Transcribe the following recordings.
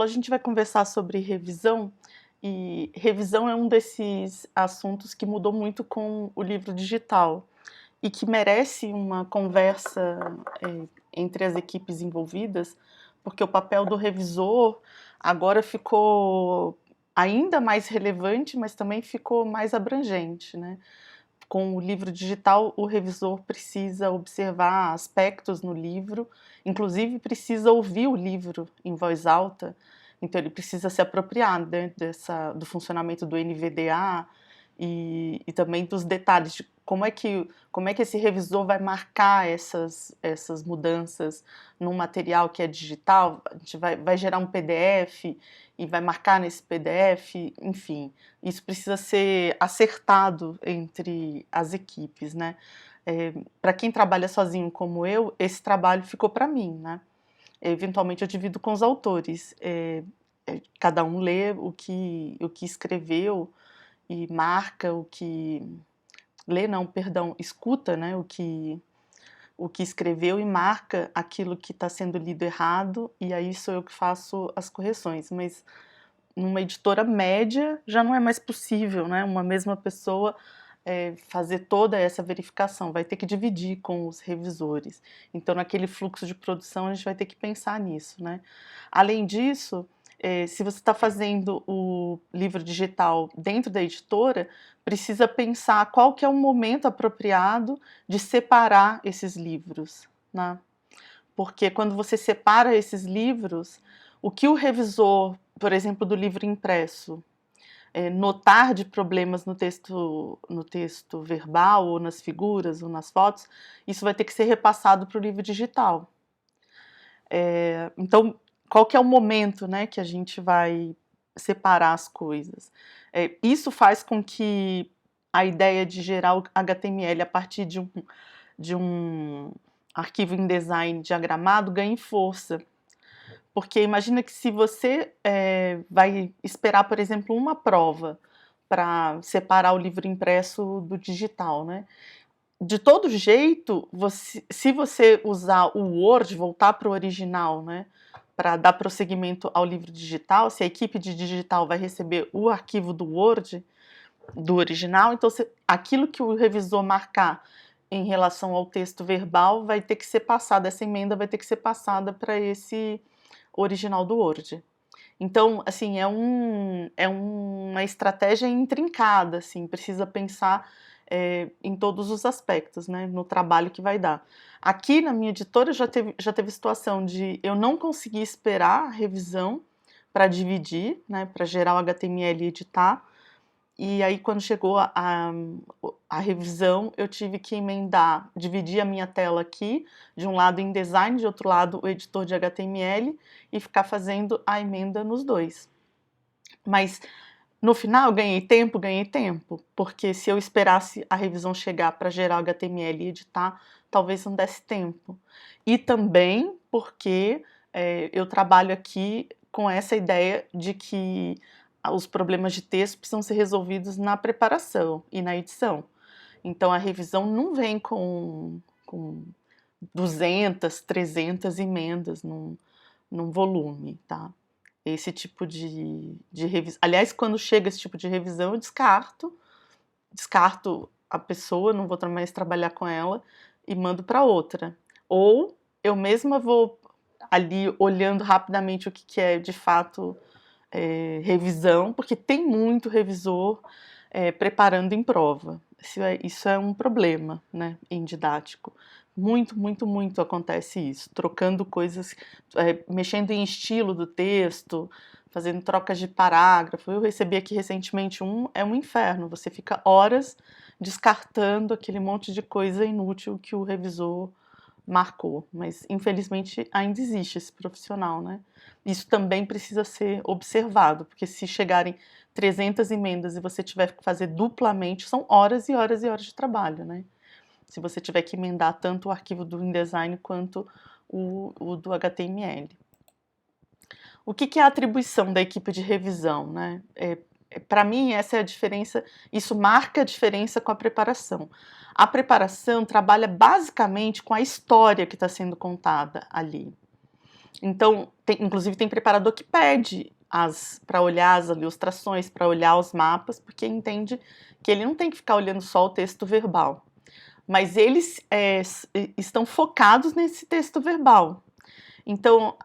A gente vai conversar sobre revisão, e revisão é um desses assuntos que mudou muito com o livro digital e que merece uma conversa entre as equipes envolvidas, porque o papel do revisor agora ficou ainda mais relevante, mas também ficou mais abrangente, né? Com o livro digital, o revisor precisa observar aspectos no livro, inclusive precisa ouvir o livro em voz alta, então ele precisa se apropriar, né, do funcionamento do NVDA e também dos detalhes de como é que esse revisor vai marcar essas mudanças num material que é digital. A gente vai gerar um PDF e vai marcar nesse PDF, enfim. Isso precisa ser acertado entre as equipes, né? Para quem trabalha sozinho como eu, esse trabalho ficou para mim, né? Eventualmente eu divido com os autores. Cada um lê o que escreveu e marca o que... Lê não, perdão, escuta, né, o que escreveu e marca aquilo que está sendo lido errado, e aí sou eu que faço as correções. Mas numa editora média já não é mais possível, né, uma mesma pessoa fazer toda essa verificação, vai ter que dividir com os revisores. Então, naquele fluxo de produção, a gente vai ter que pensar nisso, né? Além disso, se você está fazendo o livro digital dentro da editora, precisa pensar qual que é o momento apropriado de separar esses livros, né? Porque quando você separa esses livros, o que o revisor, por exemplo, do livro impresso, notar de problemas no texto verbal, ou nas figuras, ou nas fotos, isso vai ter que ser repassado para o livro digital. Então, qual que é o momento, né, que a gente vai separar as coisas? Isso faz com que a ideia de gerar o HTML a partir de um arquivo InDesign diagramado ganhe força. Porque imagina que se você vai esperar, por exemplo, uma prova para separar o livro impresso do digital, né? De todo jeito, se você usar o Word, voltar para o original, né, para dar prosseguimento ao livro digital, se a equipe de digital vai receber o arquivo do Word, do original, então aquilo que o revisor marcar em relação ao texto verbal vai ter que ser passada, essa emenda vai ter que ser passada para esse original do Word. Então, assim, é uma estratégia intrincada, assim, precisa pensar em todos os aspectos, né, no trabalho que vai dar. Aqui na minha editora já teve situação de eu não conseguir esperar a revisão para dividir, né, para gerar o HTML e editar, e aí quando chegou a revisão eu tive que emendar, dividir a minha tela aqui, de um lado InDesign, de outro lado o editor de HTML, e ficar fazendo a emenda nos dois. Mas no final ganhei tempo, porque se eu esperasse a revisão chegar para gerar o HTML e editar, talvez não desse tempo. E também porque eu trabalho aqui com essa ideia de que os problemas de texto precisam ser resolvidos na preparação e na edição. Então a revisão não vem com 200, 300 emendas num volume, tá? Esse tipo de revisão. Aliás, quando chega esse tipo de revisão, eu descarto a pessoa, não vou mais trabalhar com ela e mando para outra. Ou eu mesma vou ali olhando rapidamente o que é de fato revisão, porque tem muito revisor preparando em prova. Isso é um problema, né, em didático. Muito acontece isso, trocando coisas, mexendo em estilo do texto, fazendo trocas de parágrafo. Eu recebi aqui recentemente é um inferno, você fica horas descartando aquele monte de coisa inútil que o revisor marcou, mas infelizmente ainda existe esse profissional, né? Isso também precisa ser observado, porque se chegarem 300 emendas e você tiver que fazer duplamente, são horas e horas e horas de trabalho, né? Se você tiver que emendar tanto o arquivo do InDesign quanto o do HTML. O que é a atribuição da equipe de revisão, né? Para mim, essa é a diferença, isso marca a diferença com a preparação. A preparação trabalha basicamente com a história que está sendo contada ali. Então, inclusive tem preparador que pede para olhar as ilustrações, para olhar os mapas, porque entende que ele não tem que ficar olhando só o texto verbal. Mas eles estão focados nesse texto verbal. Então,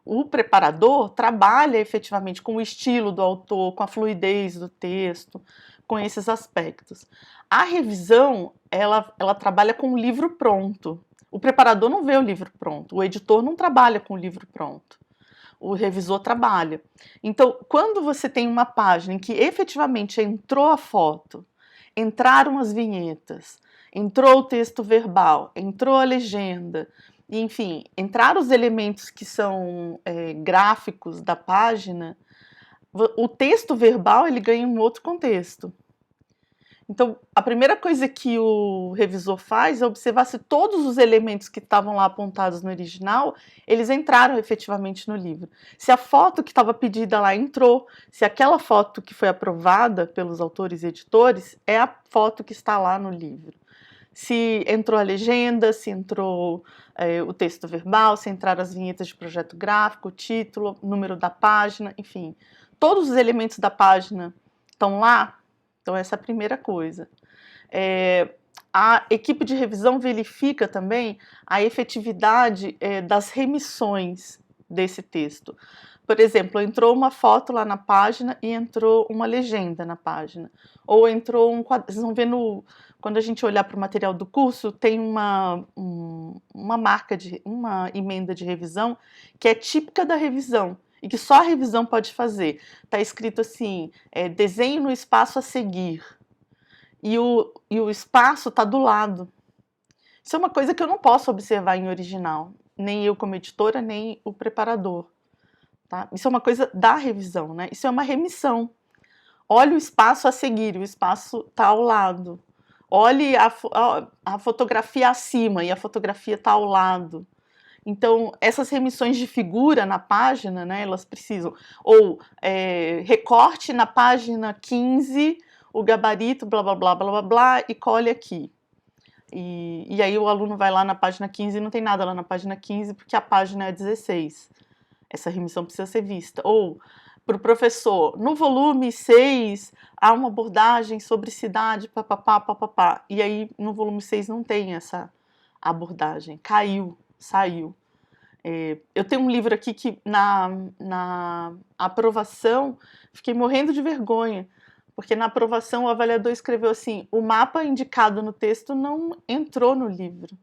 o preparador trabalha efetivamente com o estilo do autor, com a fluidez do texto, com esses aspectos. A revisão, ela trabalha com o livro pronto. O preparador não vê o livro pronto, o editor não trabalha com o livro pronto. O revisor trabalha. Então, quando você tem uma página em que efetivamente entrou a foto, entraram as vinhetas, entrou o texto verbal, entrou a legenda, enfim, entraram os elementos que são gráficos da página, o texto verbal ele ganha um outro contexto. Então, a primeira coisa que o revisor faz é observar se todos os elementos que estavam lá apontados no original, eles entraram efetivamente no livro. Se a foto que estava pedida lá entrou, se aquela foto que foi aprovada pelos autores e editores é a foto que está lá no livro. Se entrou a legenda, se entrou o texto verbal, se entraram as vinhetas de projeto gráfico, o título, número da página, enfim. Todos os elementos da página estão lá. Então, essa é a primeira coisa. A equipe de revisão verifica também a efetividade das remissões desse texto. Por exemplo, entrou uma foto lá na página e entrou uma legenda na página. Ou entrou um quadro. Vocês vão ver quando a gente olhar para o material do curso, tem uma emenda de revisão que é típica da revisão e que só a revisão pode fazer. Está escrito assim, desenho no espaço a seguir. E o espaço está do lado. Isso é uma coisa que eu não posso observar em original. Nem eu como editora, nem o preparador. Tá? Isso é uma coisa da revisão, né? Isso é uma remissão. Olhe o espaço a seguir, o espaço está ao lado. Olhe a fotografia acima e a fotografia está ao lado. Então, essas remissões de figura na página, né, elas precisam. Ou recorte na página 15, o gabarito, blá, blá, blá, blá, blá, blá, e colhe aqui. E aí o aluno vai lá na página 15 e não tem nada lá na página 15 porque a página é 16. Essa remissão precisa ser vista. Ou, para o professor, no volume 6 há uma abordagem sobre cidade, papapá, papapá. E aí no volume 6 não tem essa abordagem. Caiu, saiu. Eu tenho um livro aqui que na aprovação fiquei morrendo de vergonha, porque na aprovação o avaliador escreveu assim: o mapa indicado no texto não entrou no livro.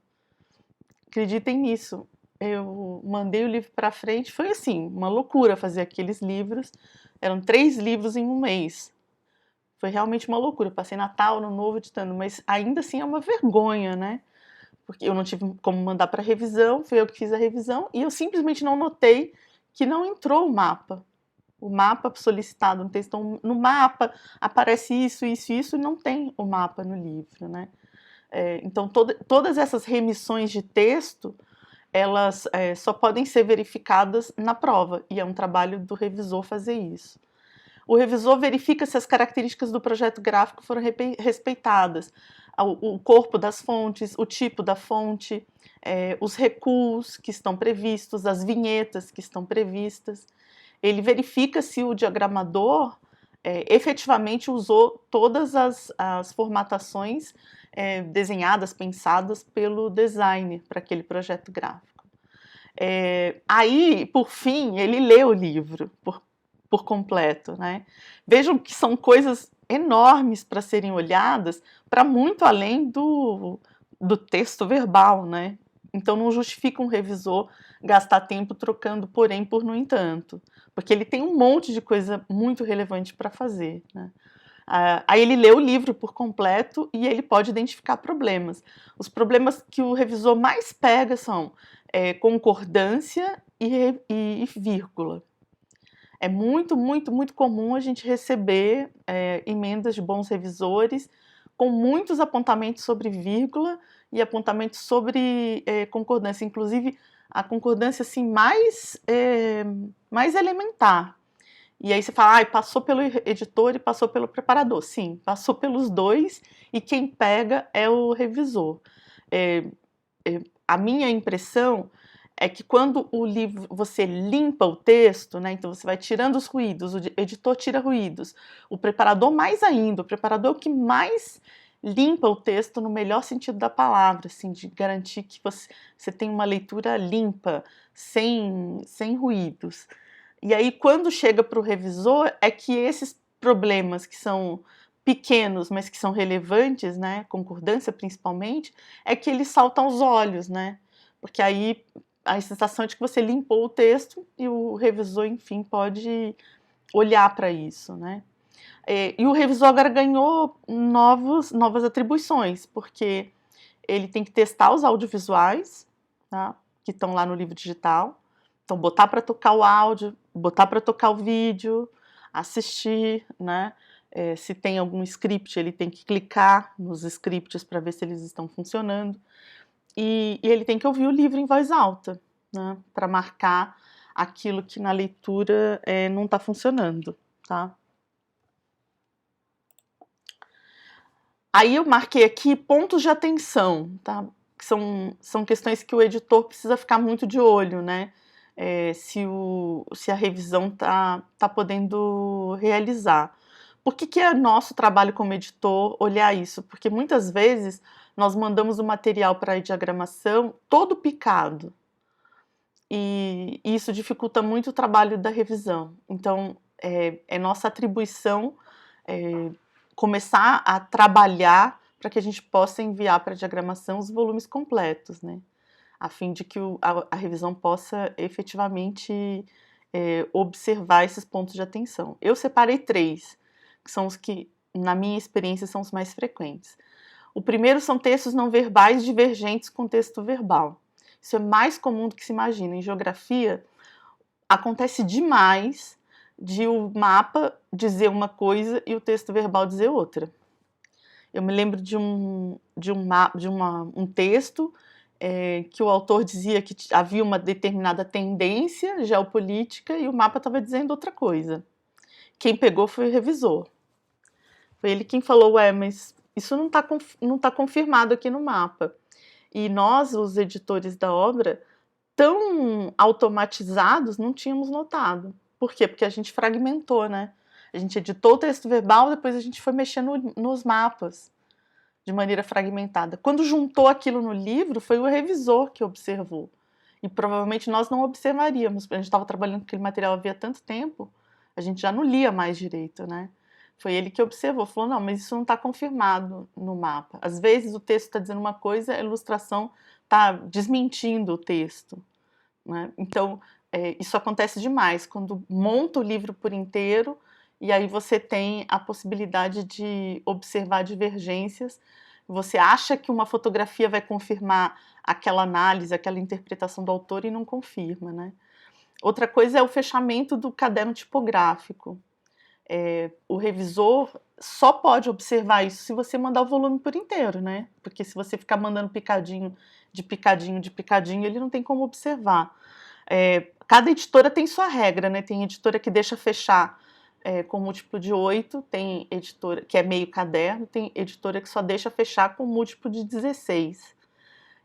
Acreditem nisso. Eu mandei o livro para frente, foi assim, uma loucura fazer aqueles livros. Eram 3 livros em um mês. Foi realmente uma loucura. Passei Natal, Ano Novo editando, mas ainda assim é uma vergonha, né? Porque eu não tive como mandar para revisão, foi eu que fiz a revisão, e eu simplesmente não notei que não entrou o mapa. O mapa solicitado no texto. Então, no mapa aparece isso, isso, isso, e não tem o mapa no livro, né? Então, todas essas remissões de texto, elas só podem ser verificadas na prova, e é um trabalho do revisor fazer isso. O revisor verifica se as características do projeto gráfico foram respeitadas, o corpo das fontes, o tipo da fonte, os recuos que estão previstos, as vinhetas que estão previstas. Ele verifica se o diagramador efetivamente usou todas as formatações desenhadas, pensadas pelo designer para aquele projeto gráfico. Aí, por fim, ele lê o livro por completo, né? Vejam que são coisas enormes para serem olhadas, para muito além do texto verbal, né? Então não justifica um revisor gastar tempo trocando porém por no entanto, porque ele tem um monte de coisa muito relevante para fazer, né? Aí ele lê o livro por completo e ele pode identificar problemas. Os problemas que o revisor mais pega são concordância e vírgula. É muito, muito, muito comum a gente receber emendas de bons revisores com muitos apontamentos sobre vírgula e apontamentos sobre concordância, inclusive a concordância assim, mais elementar. E aí você fala, passou pelo editor e passou pelo preparador. Sim, passou pelos dois e quem pega é o revisor. A minha impressão é que quando o livro você limpa o texto, né, então você vai tirando os ruídos, o editor tira ruídos, o preparador mais ainda, o preparador é o que mais limpa o texto no melhor sentido da palavra, assim, de garantir que você tem uma leitura limpa, sem ruídos. E aí, quando chega para o revisor, é que esses problemas que são pequenos, mas que são relevantes, né, concordância principalmente, é que eles saltam aos olhos, né? Porque aí a sensação é de que você limpou o texto e o revisor, enfim, pode olhar para isso, né? E o revisor agora ganhou novas atribuições, porque ele tem que testar os audiovisuais, tá? Que estão lá no livro digital. Então, botar para tocar o áudio, botar para tocar o vídeo, assistir, né? Se tem algum script, ele tem que clicar nos scripts para ver se eles estão funcionando. E ele tem que ouvir o livro em voz alta, né? Para marcar aquilo que na leitura não está funcionando, tá? Aí eu marquei aqui pontos de atenção, tá? Que são questões que o editor precisa ficar muito de olho, né? Se a revisão tá podendo realizar. Por que é nosso trabalho como editor olhar isso? Porque muitas vezes nós mandamos o material para a diagramação todo picado. E isso dificulta muito o trabalho da revisão. Então, é nossa atribuição começar a trabalhar para que a gente possa enviar para a diagramação os volumes completos, né? A fim de que a revisão possa efetivamente observar esses pontos de atenção. Eu separei 3, que são os que, na minha experiência, são os mais frequentes. O primeiro são textos não verbais divergentes com texto verbal. Isso é mais comum do que se imagina. Em geografia, acontece demais de o mapa dizer uma coisa e o texto verbal dizer outra. Eu me lembro de um texto que o autor dizia que havia uma determinada tendência geopolítica e o mapa estava dizendo outra coisa. Quem pegou foi o revisor. Foi ele quem falou, mas isso não tá confirmado aqui no mapa. E nós, os editores da obra, tão automatizados, não tínhamos notado. Por quê? Porque a gente fragmentou, né? A gente editou o texto verbal, depois a gente foi mexendo nos mapas de maneira fragmentada. Quando juntou aquilo no livro, foi o revisor que observou. E provavelmente nós não observaríamos, a gente estava trabalhando com aquele material havia tanto tempo, a gente já não lia mais direito, né? Foi ele que observou, falou, não, mas isso não está confirmado no mapa. Às vezes o texto está dizendo uma coisa, a ilustração está desmentindo o texto, né? Então, isso acontece demais, quando monta o livro por inteiro, e aí você tem a possibilidade de observar divergências, você acha que uma fotografia vai confirmar aquela análise, aquela interpretação do autor e não confirma, né? Outra coisa é o fechamento do caderno tipográfico. O revisor só pode observar isso se você mandar o volume por inteiro, né? Porque se você ficar mandando picadinho, de picadinho, de picadinho, ele não tem como observar. Cada editora tem sua regra, né? Tem editora que deixa fechar com múltiplo de 8, tem editora que é meio caderno, tem editora que só deixa fechar com múltiplo de 16.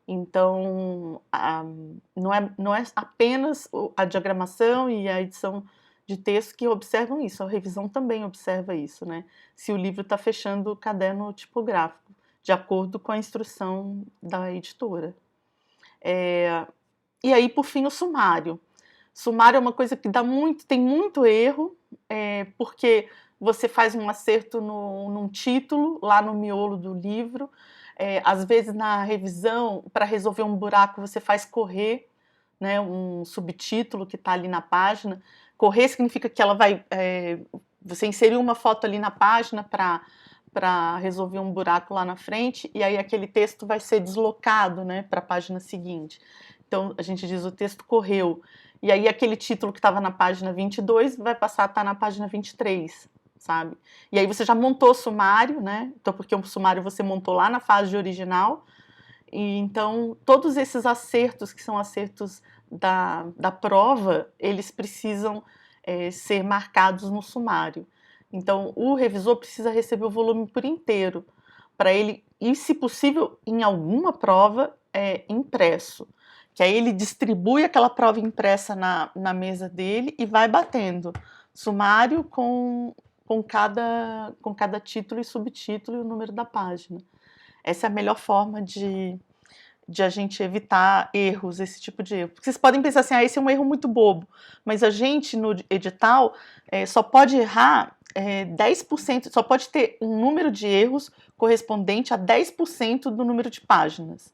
Então, não é apenas a diagramação e a edição de texto que observam isso, a revisão também observa isso, né? Se o livro está fechando o caderno tipográfico, de acordo com a instrução da editora. E aí, por fim, o sumário. Sumário é uma coisa que tem muito erro, porque você faz um acerto num título, lá no miolo do livro. Às vezes, na revisão, para resolver um buraco, você faz correr, né, um subtítulo que está ali na página. Correr significa que ela vai... você inseriu uma foto ali na página para resolver um buraco lá na frente, e aí aquele texto vai ser deslocado, né, para a página seguinte. Então, a gente diz o texto correu. E aí aquele título que estava na página 22 vai passar a estar na página 23, sabe? E aí você já montou o sumário, né? Então, porque o sumário você montou lá na fase original. E então, todos esses acertos, que são acertos da prova, eles precisam ser marcados no sumário. Então, o revisor precisa receber o volume por inteiro, para ele, e se possível, em alguma prova, impresso. que aí ele distribui aquela prova impressa na mesa dele e vai batendo sumário com cada título e subtítulo e o número da página. Essa é a melhor forma de a gente evitar erros, esse tipo de erro. Porque vocês podem pensar assim, esse é um erro muito bobo, mas a gente no edital só pode errar 10%, só pode ter um número de erros correspondente a 10% do número de páginas.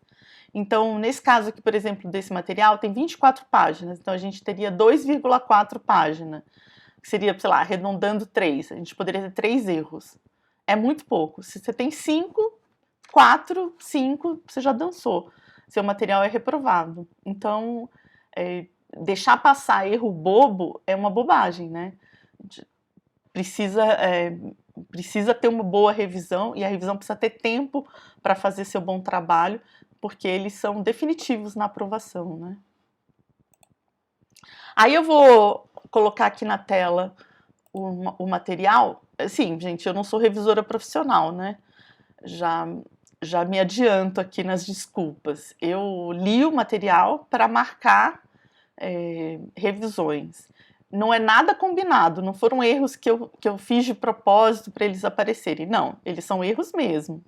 Então, nesse caso aqui, por exemplo, desse material, tem 24 páginas, então a gente teria 2,4 páginas, que seria, sei lá, arredondando 3, a gente poderia ter 3 erros. É muito pouco. Se você tem 5, 4, 5, você já dançou. Seu material é reprovado. Então, deixar passar erro bobo é uma bobagem, né? Precisa ter uma boa revisão, e a revisão precisa ter tempo para fazer seu bom trabalho, porque eles são definitivos na aprovação, né? Aí eu vou colocar aqui na tela o material. Sim, gente, eu não sou revisora profissional, né? Já me adianto aqui nas desculpas. Eu li o material para marcar revisões. Não é nada combinado, não foram erros que eu fiz de propósito para eles aparecerem. Não, eles são erros mesmo.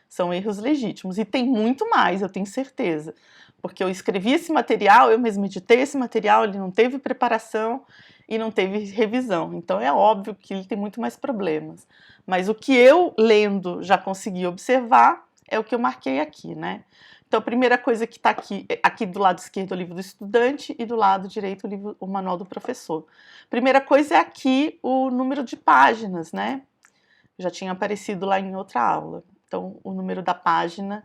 São erros legítimos. E tem muito mais, eu tenho certeza. Porque eu escrevi esse material, eu mesmo editei esse material, ele não teve preparação e não teve revisão. Então é óbvio que ele tem muito mais problemas. Mas o que eu, lendo, já consegui observar é o que eu marquei aqui, né? Então a primeira coisa que está aqui do lado esquerdo é o livro do estudante e do lado direito o manual do professor. Primeira coisa é aqui o número de páginas, né? Já tinha aparecido lá em outra aula. Então, o número da página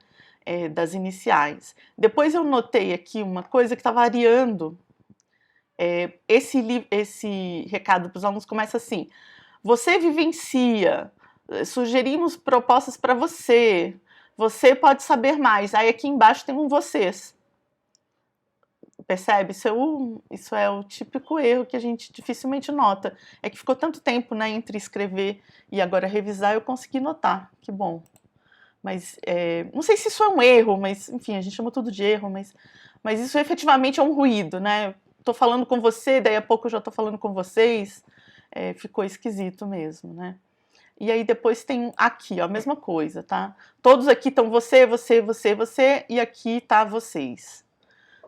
das iniciais. Depois eu notei aqui uma coisa que está variando. Esse recado para os alunos começa assim: você vivencia, sugerimos propostas para você, você pode saber mais. Aí aqui embaixo tem um vocês. Percebe? Isso é o típico erro que a gente dificilmente nota. É que ficou tanto tempo, né, entre escrever e agora revisar, eu consegui notar. Que bom. Mas não sei se isso é um erro, mas enfim, a gente chama tudo de erro, mas isso efetivamente é um ruído, né? Tô falando com você, daí a pouco eu já tô falando com vocês. Ficou esquisito mesmo, né? E aí depois tem aqui, ó, a mesma coisa, tá? Todos aqui estão você, você, você, você, e aqui tá vocês.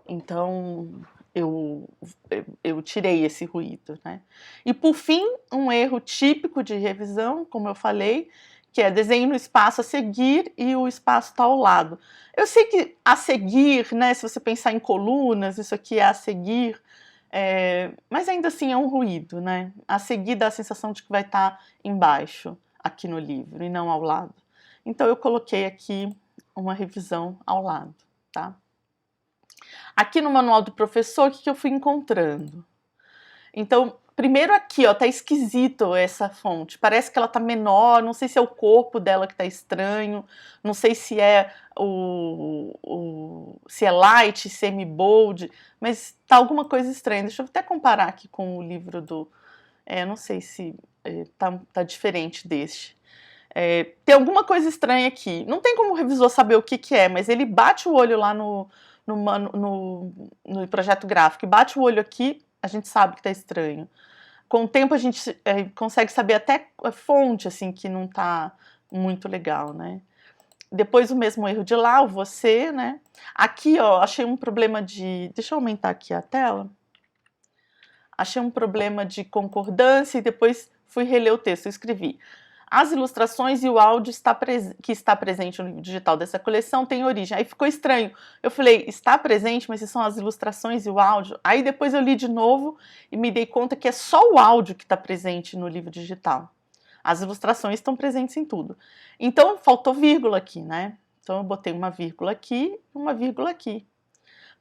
Então, eu tirei esse ruído, né? E por fim, um erro típico de revisão, como eu falei, que é desenho no espaço a seguir e o espaço está ao lado. Eu sei que a seguir, né, se você pensar em colunas, isso aqui é a seguir, mas ainda assim é um ruído, né? A seguir dá a sensação de que vai estar embaixo, aqui no livro, e não ao lado. Então eu coloquei aqui uma revisão ao lado, tá? Aqui no manual do professor, o que eu fui encontrando? Então, primeiro aqui, ó, tá esquisito essa fonte. Parece que ela tá menor, não sei se é o corpo dela que tá estranho, não sei se é se é light, semi-bold, mas tá alguma coisa estranha. Deixa eu até comparar aqui com o livro do... não sei se tá diferente deste. Tem alguma coisa estranha aqui. Não tem como o revisor saber o que é, mas ele bate o olho lá no projeto gráfico, e bate o olho aqui, a gente sabe que tá estranho. Com o tempo a gente consegue saber até a fonte, assim, que não tá muito legal, né? Depois o mesmo erro de lá, o você, né? Aqui, ó, achei um problema de... Deixa eu aumentar aqui a tela. Achei um problema de concordância e depois fui reler o texto. Eu escrevi: as ilustrações e o áudio que está presente no livro digital dessa coleção tem origem. Aí ficou estranho. Eu falei, está presente, mas são as ilustrações e o áudio? Aí depois eu li de novo e me dei conta que é só o áudio que está presente no livro digital. As ilustrações estão presentes em tudo. Então, faltou vírgula aqui, né? Então, eu botei uma vírgula aqui e uma vírgula aqui.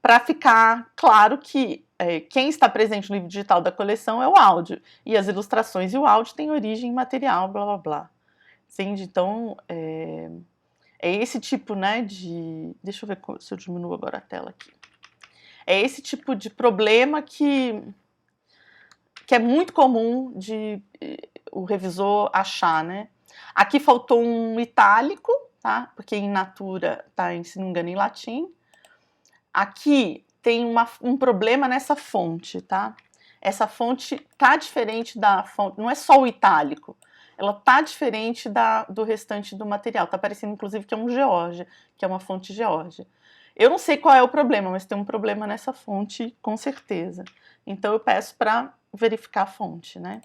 Para ficar claro que quem está presente no livro digital da coleção é o áudio, e as ilustrações e o áudio têm origem material, blá blá blá. Entende? Então, é esse tipo, né, de... Deixa eu ver se eu diminuo agora a tela aqui. É esse tipo de problema que é muito comum de o revisor achar, né? Aqui faltou um itálico, tá? Porque em natura tá, se não me engano, em latim. Aqui tem um problema nessa fonte, tá? Essa fonte tá diferente da fonte, não é só o itálico, ela tá diferente do restante do material. Tá parecendo, inclusive, que é um Geórgia, que é uma fonte Geórgia. Eu não sei qual é o problema, mas tem um problema nessa fonte, com certeza. Então, eu peço para verificar a fonte, né?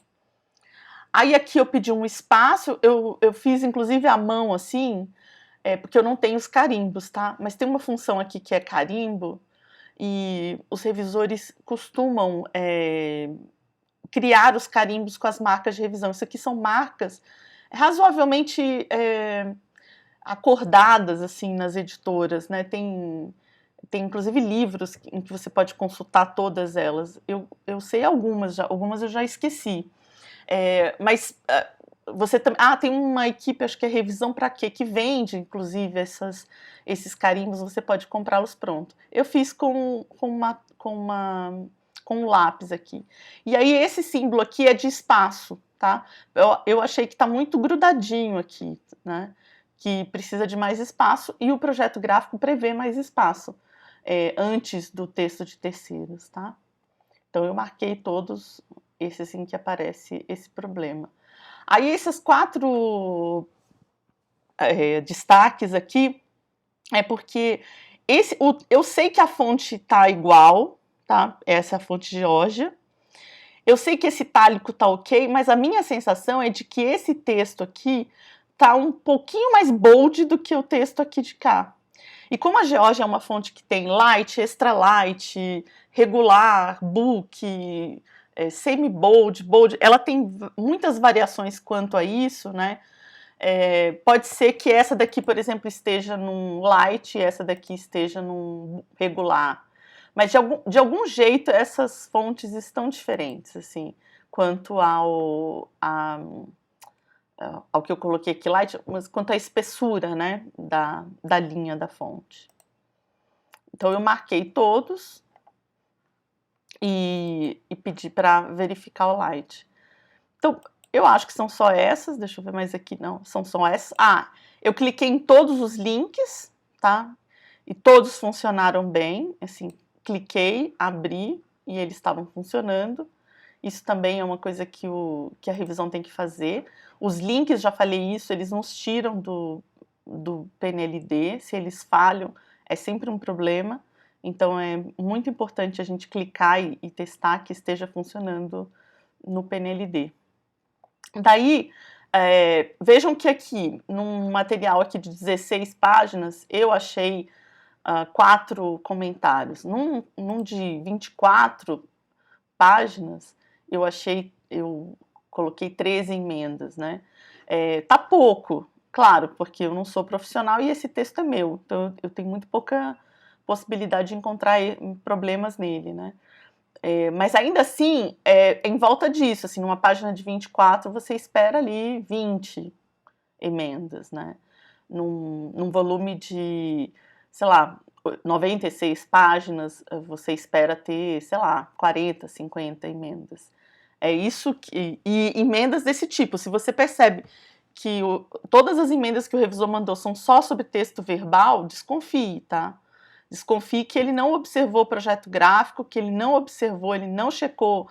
Aí, aqui eu pedi um espaço, eu fiz, inclusive, à mão, assim, porque eu não tenho os carimbos, tá? Mas tem uma função aqui que é carimbo, e os revisores costumam criar os carimbos com as marcas de revisão. Isso aqui são marcas razoavelmente acordadas, assim, nas editoras, né? Tem inclusive livros em que você pode consultar todas elas. Eu sei algumas eu já esqueci. Mas você também. Tem uma equipe, acho que é Revisão Pra Quê, que vende, inclusive, esses carimbos, você pode comprá-los pronto. Eu fiz com um lápis aqui. E aí, esse símbolo aqui é de espaço, tá? Eu achei que tá muito grudadinho aqui, né? Que precisa de mais espaço, e o projeto gráfico prevê mais espaço antes do texto de terceiros, tá? Então, eu marquei todos esses em que aparece esse problema. Aí, esses 4 destaques aqui é porque eu sei que a fonte tá igual, tá? Essa é a fonte Geórgia. Eu sei que esse itálico tá ok, mas a minha sensação é de que esse texto aqui tá um pouquinho mais bold do que o texto aqui de cá. E como a Geórgia é uma fonte que tem light, extra light, regular, book, semi-bold, bold, ela tem muitas variações quanto a isso, né? Pode ser que essa daqui, por exemplo, esteja num light e essa daqui esteja num regular. Mas de algum jeito essas fontes estão diferentes, assim, quanto ao que eu coloquei aqui light, mas quanto à espessura, né, da linha da fonte. Então eu marquei todos e pedi para verificar o light. Então, eu acho que são só essas, deixa eu ver mais aqui, não, são só essas. Eu cliquei em todos os links, tá? E todos funcionaram bem, assim, cliquei, abri e eles estavam funcionando. Isso também é uma coisa que a revisão tem que fazer. Os links, já falei isso, eles nos tiram do PNLD, se eles falham, é sempre um problema. Então, é muito importante a gente clicar e testar que esteja funcionando no PNLD. Daí, vejam que aqui, num material aqui de 16 páginas, eu achei 4 comentários. Num de 24 páginas, eu coloquei 13 emendas, né? Tá pouco, claro, porque eu não sou profissional e esse texto é meu, então eu tenho muito pouca possibilidade de encontrar problemas nele, né? Mas ainda assim, em volta disso, assim, numa página de 24, você espera ali 20 emendas, né? Num volume de, sei lá, 96 páginas, você espera ter, sei lá, 40, 50 emendas. É isso e emendas desse tipo, se você percebe que todas as emendas que o revisor mandou são só sobre texto verbal, desconfie, tá? Desconfie que ele não observou o projeto gráfico, que ele não checou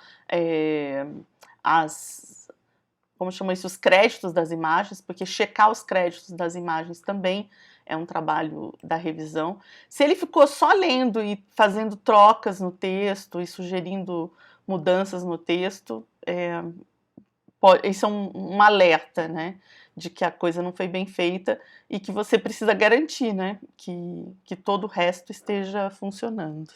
como chama isso, os créditos das imagens, porque checar os créditos das imagens também é um trabalho da revisão. Se ele ficou só lendo e fazendo trocas no texto e sugerindo mudanças no texto, isso é um alerta, né, de que a coisa não foi bem feita e que você precisa garantir, né, que todo o resto esteja funcionando.